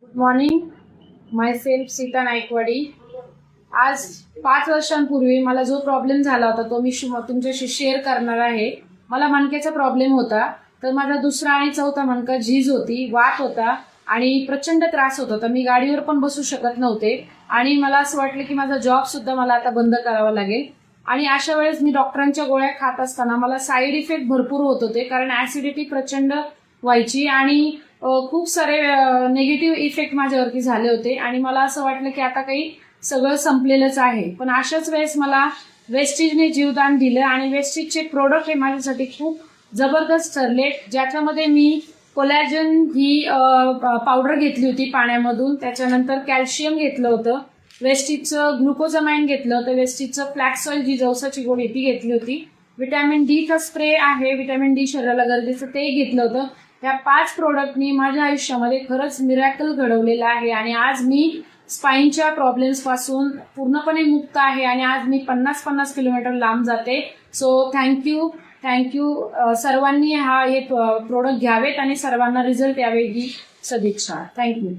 Good morning. Myself Sita Naikwadi. आज 5 वर्षांपूर्वी मला जो प्रॉब्लेम झाला होता तो मी तुमच्याशी शेअर करणार आहे. मला मणक्याचा प्रॉब्लेम होता. तर माझा दुसरा आणि चौथा मणका झीज होती, वात होता आणि प्रचंड त्रास होत होता. मी गाडीवर पण बसू शकत नव्हते आणि मला असं वाटलं की माझा जॉब सुद्धा मला आता बंद करावा लागेल. आणि अशा वेळेस मी डॉक्टरांच्या गोळ्या खात असताना मला साईड इफेक्ट भरपूर होत होते, कारण ऍसिडिटी प्रचंड व्हायची आणि खूप सारे निगेटिव्ह इफेक्ट माझ्यावरती झाले होते. आणि मला असं वाटलं की आता काही सगळं संपलेलंच आहे. पण अशाच वेळेस मला वेस्टीजने जीवदान दिलं आणि वेस्टीजचे प्रोडक्ट हे माझ्यासाठी खूप जबरदस्त ठरले, ज्याच्यामध्ये मी कोलॅजन ही पावडर घेतली होती पाण्यामधून, त्याच्यानंतर कॅल्शियम घेतलं होतं, वेस्टीजचं ग्लुकोजामाइन घेतलं होतं, वेस्टीजचं फ्लॅक्स ऑइल जी जवसाची गोळी ती घेतली होती, विटॅमिन डी चा स्प्रे आहे, विटॅमिन डी शरीराला गरजेचं ते घेतलं होतं. या 5 प्रोडक्टनी माझ्या आयुष्यामध्ये खरंच मिरॅकल घडवलेलं आहे आणि आज मी स्पाईनच्या प्रॉब्लेम्स पासून पूर्णपणे मुक्त आहे आणि आज मी 50-50 किलोमीटर लांब जाते. सो थँक्यू सर्वांनी हे प्रोडक्ट घ्यावेत आणि सर्वांना रिझल्ट यावे ही सदिच्छा. थँक्यू.